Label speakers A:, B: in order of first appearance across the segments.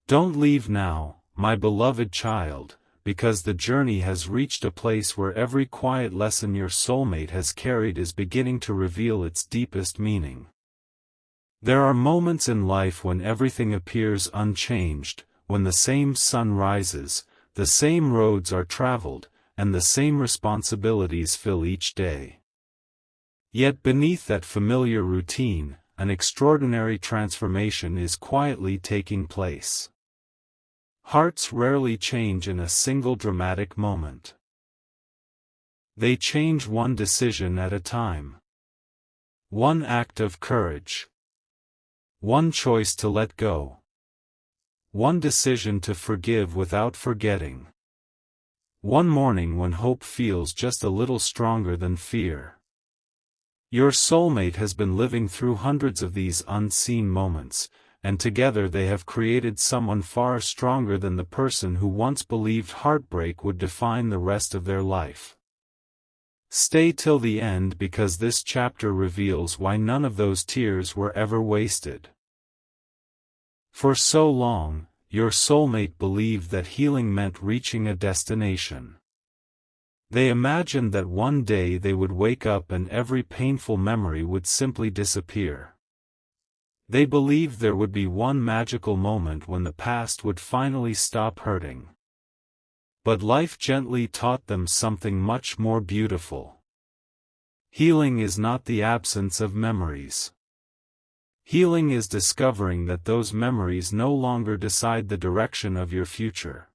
A: Don't leave now, my beloved child, because the journey has reached a place where every quiet lesson your soulmate has carried is beginning to reveal its deepest meaning. There are moments in life when everything appears unchanged, when the same sun rises, the same roads are traveled, and the same responsibilities fill each day. Yet beneath that familiar routine, an extraordinary transformation is quietly taking place. Hearts rarely change in a single dramatic moment. They change one decision at a time. One act of courage. One choice to let go. One decision to forgive without forgetting. One morning when hope feels just a little stronger than fear. Your soulmate has been living through hundreds of these unseen moments, and together they have created someone far stronger than the person who once believed heartbreak would define the rest of their life. Stay till the end because this chapter reveals why none of those tears were ever wasted. For so long, your soulmate believed that healing meant reaching a destination. They imagined that one day they would wake up and every painful memory would simply disappear. They believed there would be one magical moment when the past would finally stop hurting. But life gently taught them something much more beautiful. Healing is not the absence of memories. Healing is discovering that those memories no longer decide the direction of your future.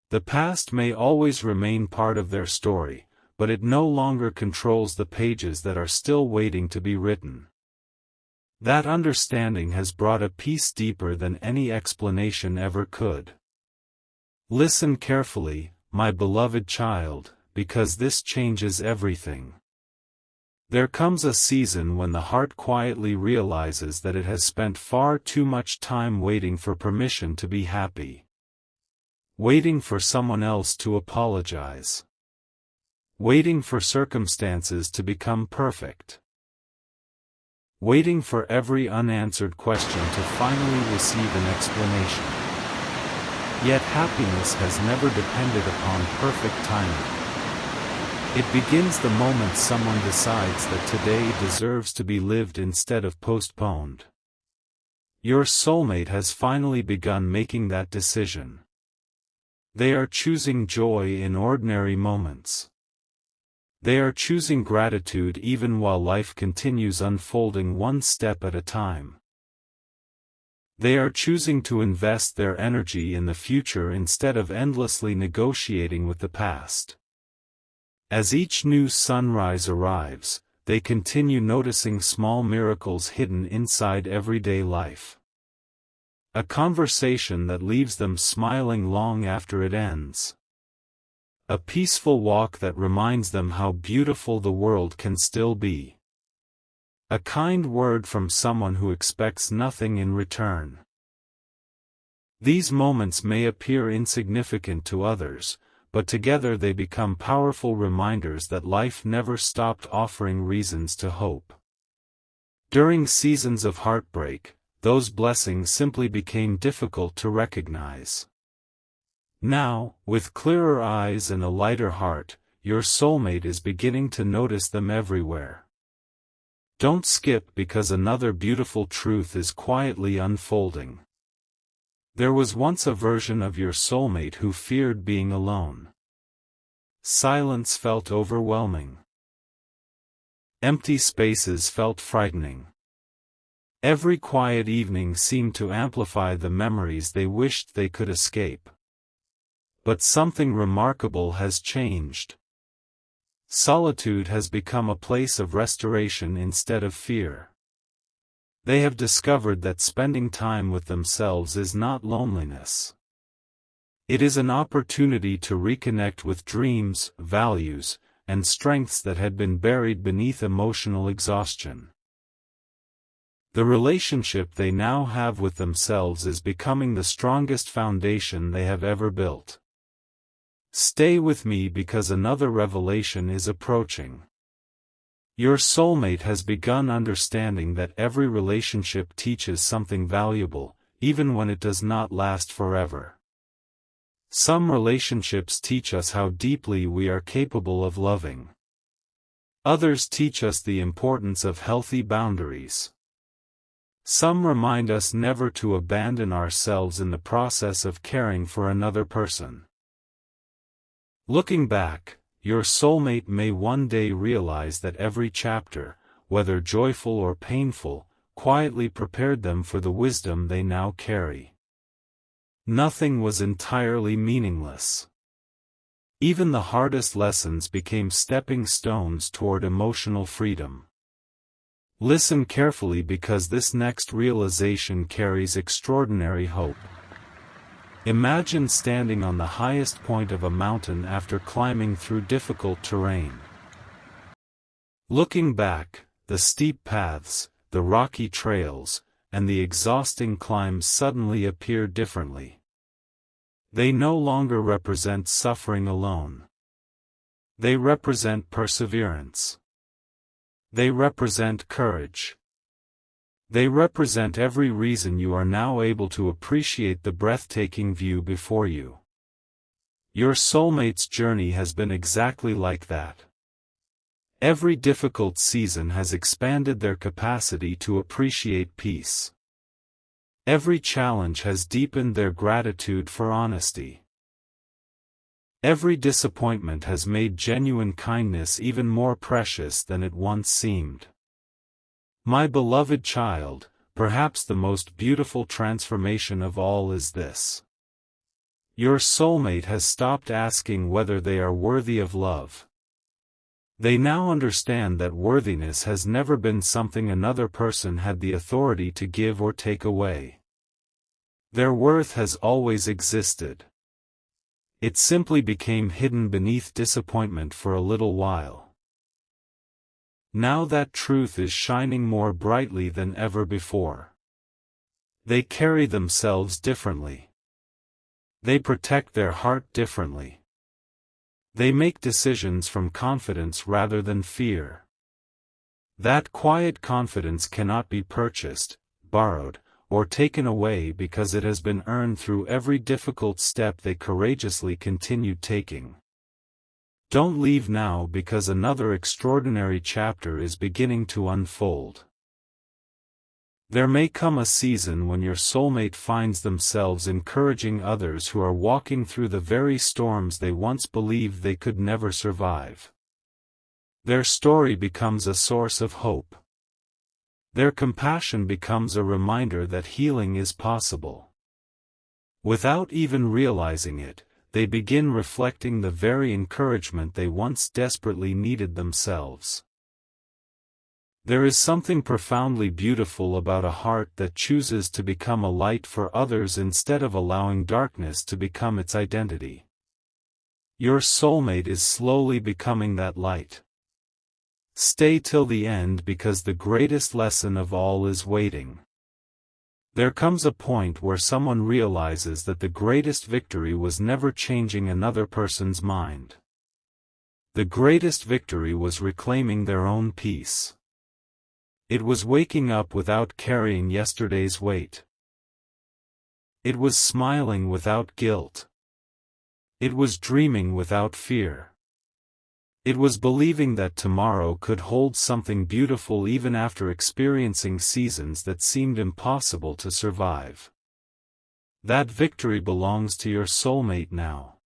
A: The past may always remain part of their story, but it no longer controls the pages that are still waiting to be written. That understanding has brought a peace deeper than any explanation ever could. Listen carefully, my beloved child, because this changes everything. There comes a season when the heart quietly realizes that it has spent far too much time waiting for permission to be happy. Waiting for someone else to apologize. Waiting for circumstances to become perfect. Waiting for every unanswered question to finally receive an explanation. Yet happiness has never depended upon perfect timing. It begins the moment someone decides that today deserves to be lived instead of postponed. Your soulmate has finally begun making that decision. They are choosing joy in ordinary moments. They are choosing gratitude even while life continues unfolding one step at a time. They are choosing to invest their energy in the future instead of endlessly negotiating with the past. As each new sunrise arrives, they continue noticing small miracles hidden inside everyday life. A conversation that leaves them smiling long after it ends. A peaceful walk that reminds them how beautiful the world can still be. A kind word from someone who expects nothing in return. These moments may appear insignificant to others, but together they become powerful reminders that life never stopped offering reasons to hope. During seasons of heartbreak, those blessings simply became difficult to recognize. Now, with clearer eyes and a lighter heart, your soulmate is beginning to notice them everywhere. Don't skip because another beautiful truth is quietly unfolding. There was once a version of your soulmate who feared being alone. Silence felt overwhelming. Empty spaces felt frightening. Every quiet evening seemed to amplify the memories they wished they could escape. But something remarkable has changed. Solitude has become a place of restoration instead of fear. They have discovered that spending time with themselves is not loneliness. It is an opportunity to reconnect with dreams, values, and strengths that had been buried beneath emotional exhaustion. The relationship they now have with themselves is becoming the strongest foundation they have ever built. Stay with me because another revelation is approaching. Your soulmate has begun understanding that every relationship teaches something valuable, even when it does not last forever. Some relationships teach us how deeply we are capable of loving. Others teach us the importance of healthy boundaries. Some remind us never to abandon ourselves in the process of caring for another person. Looking back, your soulmate may one day realize that every chapter, whether joyful or painful, quietly prepared them for the wisdom they now carry. Nothing was entirely meaningless. Even the hardest lessons became stepping stones toward emotional freedom. Listen carefully because this next realization carries extraordinary hope. Imagine standing on the highest point of a mountain after climbing through difficult terrain. Looking back, the steep paths, the rocky trails, and the exhausting climbs suddenly appear differently. They no longer represent suffering alone. They represent perseverance. They represent courage. They represent every reason you are now able to appreciate the breathtaking view before you. Your soulmate's journey has been exactly like that. Every difficult season has expanded their capacity to appreciate peace. Every challenge has deepened their gratitude for honesty. Every disappointment has made genuine kindness even more precious than it once seemed. My beloved child, perhaps the most beautiful transformation of all is this. Your soulmate has stopped asking whether they are worthy of love. They now understand that worthiness has never been something another person had the authority to give or take away. Their worth has always existed. It simply became hidden beneath disappointment for a little while. Now that truth is shining more brightly than ever before. They carry themselves differently. They protect their heart differently. They make decisions from confidence rather than fear. That quiet confidence cannot be purchased, borrowed, or taken away because it has been earned through every difficult step they courageously continued taking. Don't leave now because another extraordinary chapter is beginning to unfold. There may come a season when your soulmate finds themselves encouraging others who are walking through the very storms they once believed they could never survive. Their story becomes a source of hope. Their compassion becomes a reminder that healing is possible. Without even realizing it, they begin reflecting the very encouragement they once desperately needed themselves. There is something profoundly beautiful about a heart that chooses to become a light for others instead of allowing darkness to become its identity. Your soulmate is slowly becoming that light. Stay till the end because the greatest lesson of all is waiting. There comes a point where someone realizes that the greatest victory was never changing another person's mind. The greatest victory was reclaiming their own peace. It was waking up without carrying yesterday's weight. It was smiling without guilt. It was dreaming without fear. It was believing that tomorrow could hold something beautiful even after experiencing seasons that seemed impossible to survive. That victory belongs to your soulmate now.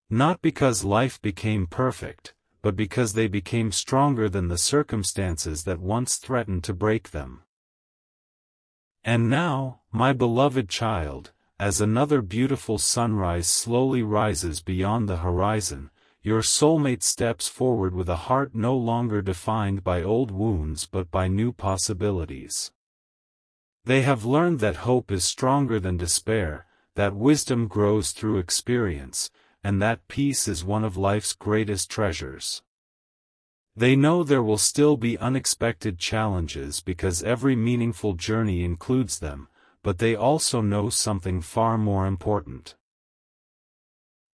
A: Not because life became perfect, but because they became stronger than the circumstances that once threatened to break them. And now, my beloved child, as another beautiful sunrise slowly rises beyond the horizon, your soulmate steps forward with a heart no longer defined by old wounds but by new possibilities. They have learned that hope is stronger than despair, that wisdom grows through experience, and that peace is one of life's greatest treasures. They know there will still be unexpected challenges because every meaningful journey includes them, but they also know something far more important.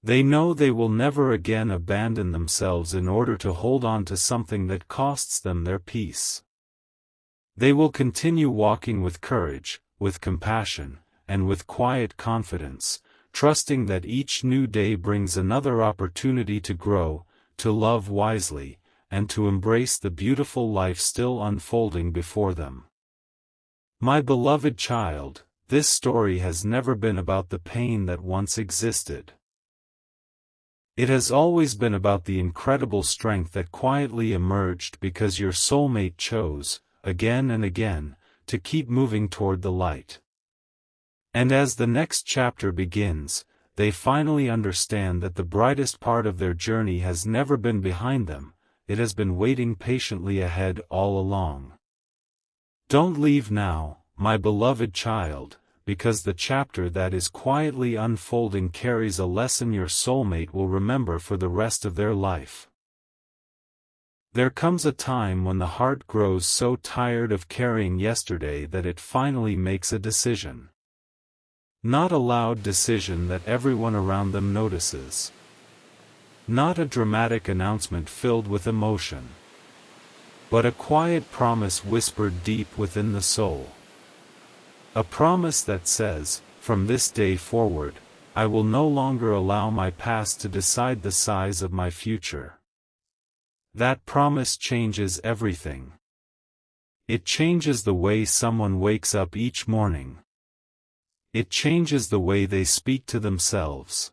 A: They know they will never again abandon themselves in order to hold on to something that costs them their peace. They will continue walking with courage, with compassion, and with quiet confidence, trusting that each new day brings another opportunity to grow, to love wisely, and to embrace the beautiful life still unfolding before them. My beloved child, this story has never been about the pain that once existed. It has always been about the incredible strength that quietly emerged because your soulmate chose, again and again, to keep moving toward the light. And as the next chapter begins, they finally understand that the brightest part of their journey has never been behind them, it has been waiting patiently ahead all along. Don't leave now, my beloved child, because the chapter that is quietly unfolding carries a lesson your soulmate will remember for the rest of their life. There comes a time when the heart grows so tired of carrying yesterday that it finally makes a decision. Not a loud decision that everyone around them notices. Not a dramatic announcement filled with emotion. But a quiet promise whispered deep within the soul. A promise that says, from this day forward, I will no longer allow my past to decide the size of my future. That promise changes everything. It changes the way someone wakes up each morning. It changes the way they speak to themselves.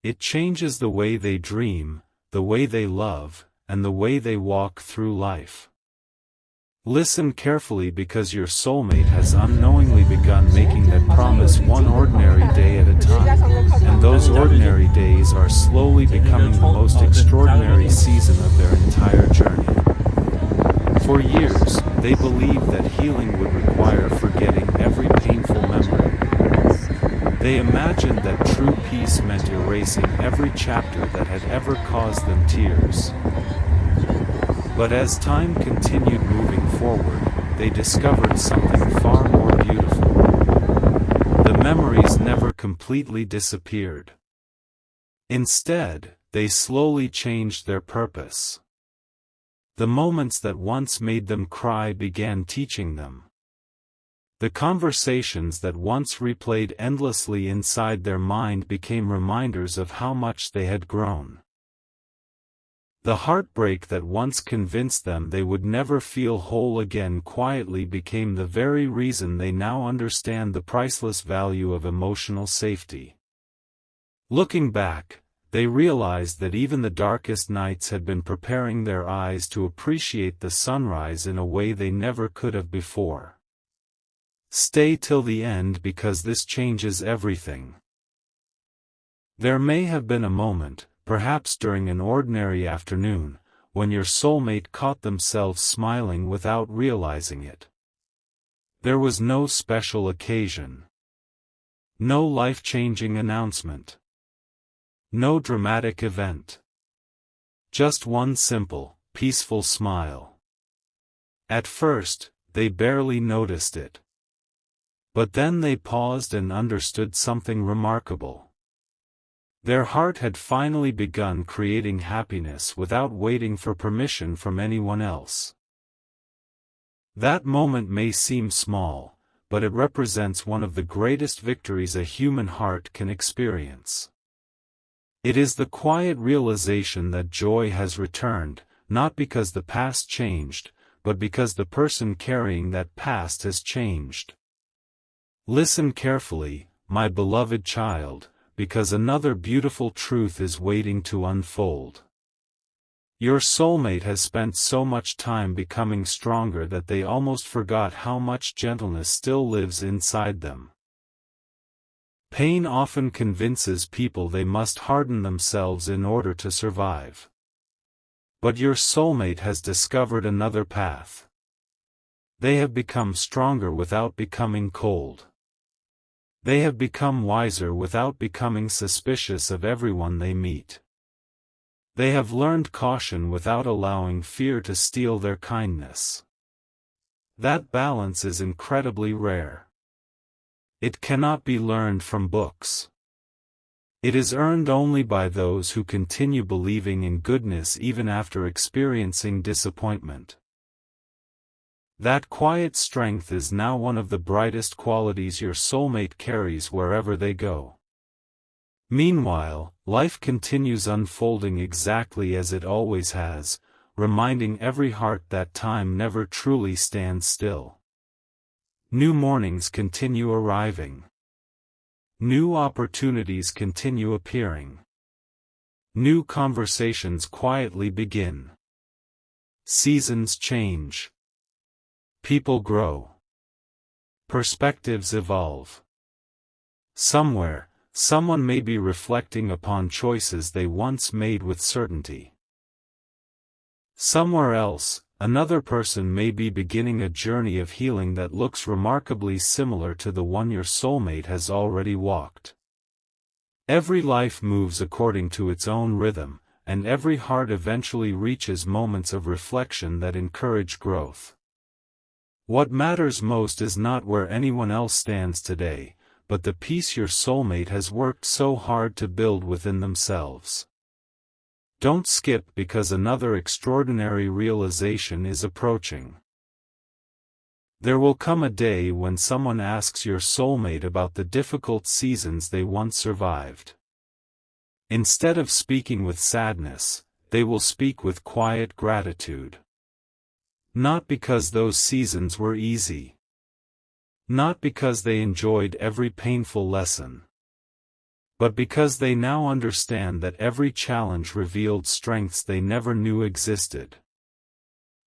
A: It changes the way they dream, the way they love, and the way they walk through life. Listen carefully because your soulmate has unknowingly begun making that promise one ordinary day at a time, and those ordinary days are slowly becoming the most extraordinary season of their entire journey. For years, they believed that healing would require forgetting every painful memory. They imagined that true peace meant erasing every chapter that had ever caused them tears. But as time continued moving forward, they discovered something far more beautiful. The memories never completely disappeared. Instead, they slowly changed their purpose. The moments that once made them cry began teaching them. The conversations that once replayed endlessly inside their mind became reminders of how much they had grown. The heartbreak that once convinced them they would never feel whole again quietly became the very reason they now understand the priceless value of emotional safety. Looking back, they realized that even the darkest nights had been preparing their eyes to appreciate the sunrise in a way they never could have before. Stay till the end because this changes everything. There may have been a moment, perhaps during an ordinary afternoon, when your soulmate caught themselves smiling without realizing it. There was no special occasion. No life-changing announcement. No dramatic event. Just one simple, peaceful smile. At first, they barely noticed it. But then they paused and understood something remarkable. Their heart had finally begun creating happiness without waiting for permission from anyone else. That moment may seem small, but it represents one of the greatest victories a human heart can experience. It is the quiet realization that joy has returned, not because the past changed, but because the person carrying that past has changed. Listen carefully, my beloved child, because another beautiful truth is waiting to unfold. Your soulmate has spent so much time becoming stronger that they almost forgot how much gentleness still lives inside them. Pain often convinces people they must harden themselves in order to survive. But your soulmate has discovered another path. They have become stronger without becoming cold. They have become wiser without becoming suspicious of everyone they meet. They have learned caution without allowing fear to steal their kindness. That balance is incredibly rare. It cannot be learned from books. It is earned only by those who continue believing in goodness even after experiencing disappointment. That quiet strength is now one of the brightest qualities your soulmate carries wherever they go. Meanwhile, life continues unfolding exactly as it always has, reminding every heart that time never truly stands still. New mornings continue arriving. New opportunities continue appearing. New conversations quietly begin. Seasons change. People grow. Perspectives evolve. Somewhere, someone may be reflecting upon choices they once made with certainty. Somewhere else, another person may be beginning a journey of healing that looks remarkably similar to the one your soulmate has already walked. Every life moves according to its own rhythm, and every heart eventually reaches moments of reflection that encourage growth. What matters most is not where anyone else stands today, but the peace your soulmate has worked so hard to build within themselves. Don't skip because another extraordinary realization is approaching. There will come a day when someone asks your soulmate about the difficult seasons they once survived. Instead of speaking with sadness, they will speak with quiet gratitude. Not because those seasons were easy. Not because they enjoyed every painful lesson. But because they now understand that every challenge revealed strengths they never knew existed.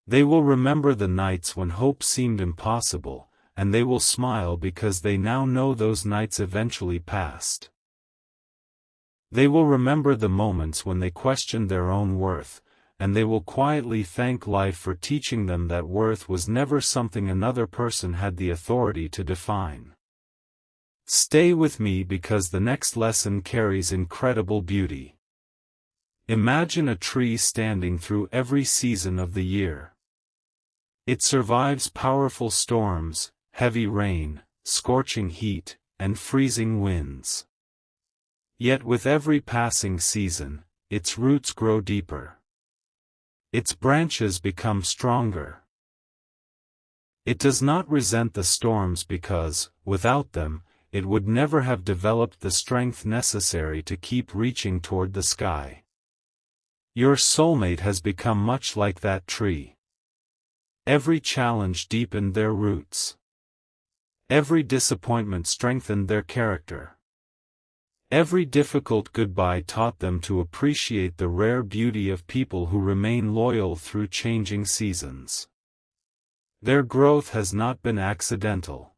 A: They will remember the nights when hope seemed impossible, and they will smile because they now know those nights eventually passed. They will remember the moments when they questioned their own worth, and they will quietly thank life for teaching them that worth was never something another person had the authority to define. Stay with me because the next lesson carries incredible beauty. Imagine a tree standing through every season of the year. It survives powerful storms, heavy rain, scorching heat, and freezing winds. Yet with every passing season, its roots grow deeper. Its branches become stronger. It does not resent the storms because, without them, it would never have developed the strength necessary to keep reaching toward the sky. Your soulmate has become much like that tree. Every challenge deepened their roots. Every disappointment strengthened their character. Every difficult goodbye taught them to appreciate the rare beauty of people who remain loyal through changing seasons. Their growth has not been accidental.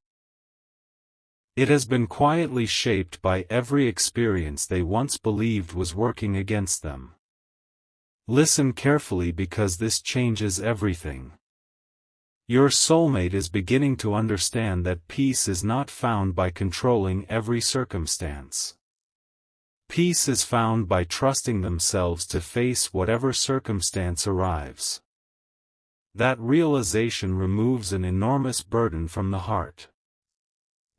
A: It has been quietly shaped by every experience they once believed was working against them. Listen carefully because this changes everything. Your soulmate is beginning to understand that peace is not found by controlling every circumstance. Peace is found by trusting themselves to face whatever circumstance arrives. That realization removes an enormous burden from the heart.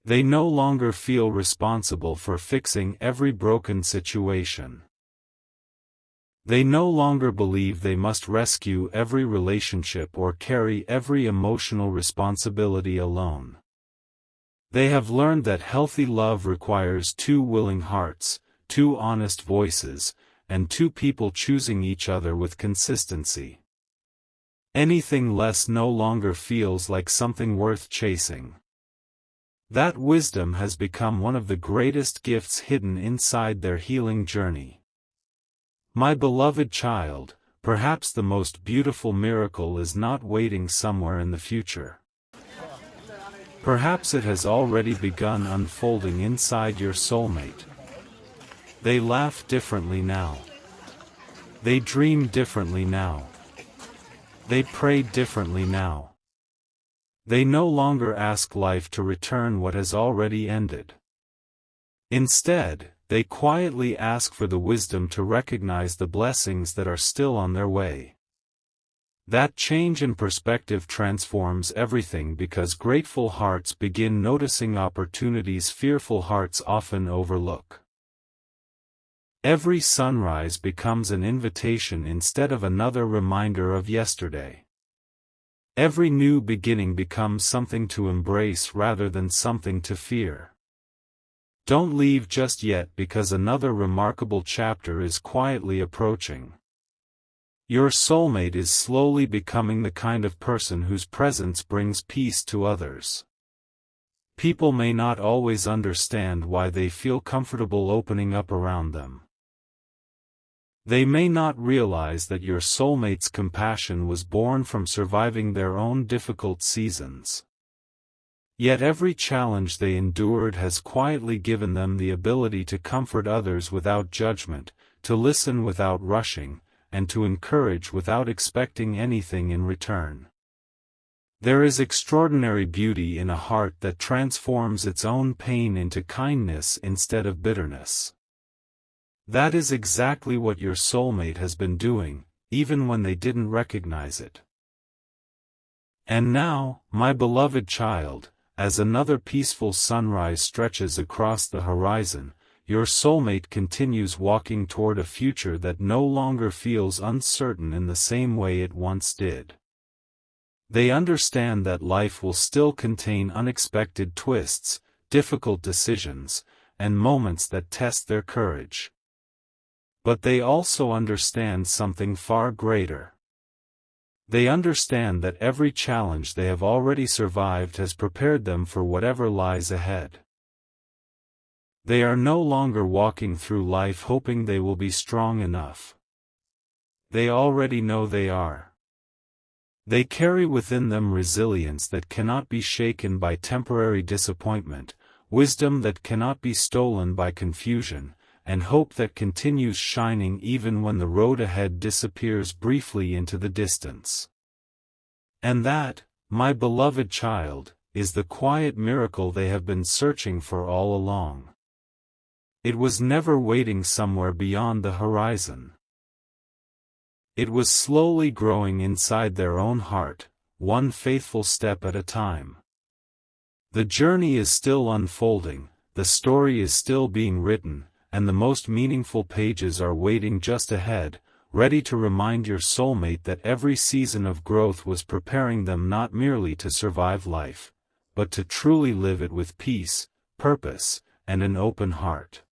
A: They no longer feel responsible for fixing every broken situation. They no longer believe they must rescue every relationship or carry every emotional responsibility alone. They have learned that healthy love requires two willing hearts, two honest voices, and two people choosing each other with consistency. Anything less no longer feels like something worth chasing. That wisdom has become one of the greatest gifts hidden inside their healing journey. My beloved child, perhaps the most beautiful miracle is not waiting somewhere in the future. Perhaps it has already begun unfolding inside your soulmate. They laugh differently now. They dream differently now. They pray differently now. They no longer ask life to return what has already ended. Instead, they quietly ask for the wisdom to recognize the blessings that are still on their way. That change in perspective transforms everything because grateful hearts begin noticing opportunities fearful hearts often overlook. Every sunrise becomes an invitation instead of another reminder of yesterday. Every new beginning becomes something to embrace rather than something to fear. Don't leave just yet, because another remarkable chapter is quietly approaching. Your soulmate is slowly becoming the kind of person whose presence brings peace to others. People may not always understand why they feel comfortable opening up around them. They may not realize that your soulmate's compassion was born from surviving their own difficult seasons. Yet every challenge they endured has quietly given them the ability to comfort others without judgment, to listen without rushing, and to encourage without expecting anything in return. There is extraordinary beauty in a heart that transforms its own pain into kindness instead of bitterness. That is exactly what your soulmate has been doing, even when they didn't recognize it. And now, my beloved child, as another peaceful sunrise stretches across the horizon, your soulmate continues walking toward a future that no longer feels uncertain in the same way it once did. They understand that life will still contain unexpected twists, difficult decisions, and moments that test their courage. But they also understand something far greater. They understand that every challenge they have already survived has prepared them for whatever lies ahead. They are no longer walking through life hoping they will be strong enough. They already know they are. They carry within them resilience that cannot be shaken by temporary disappointment, wisdom that cannot be stolen by confusion, and hope that continues shining even when the road ahead disappears briefly into the distance. And that, my beloved child, is the quiet miracle they have been searching for all along. It was never waiting somewhere beyond the horizon. It was slowly growing inside their own heart, one faithful step at a time. The journey is still unfolding, the story is still being written, and the most meaningful pages are waiting just ahead, ready to remind your soulmate that every season of growth was preparing them not merely to survive life, but to truly live it with peace, purpose, and an open heart.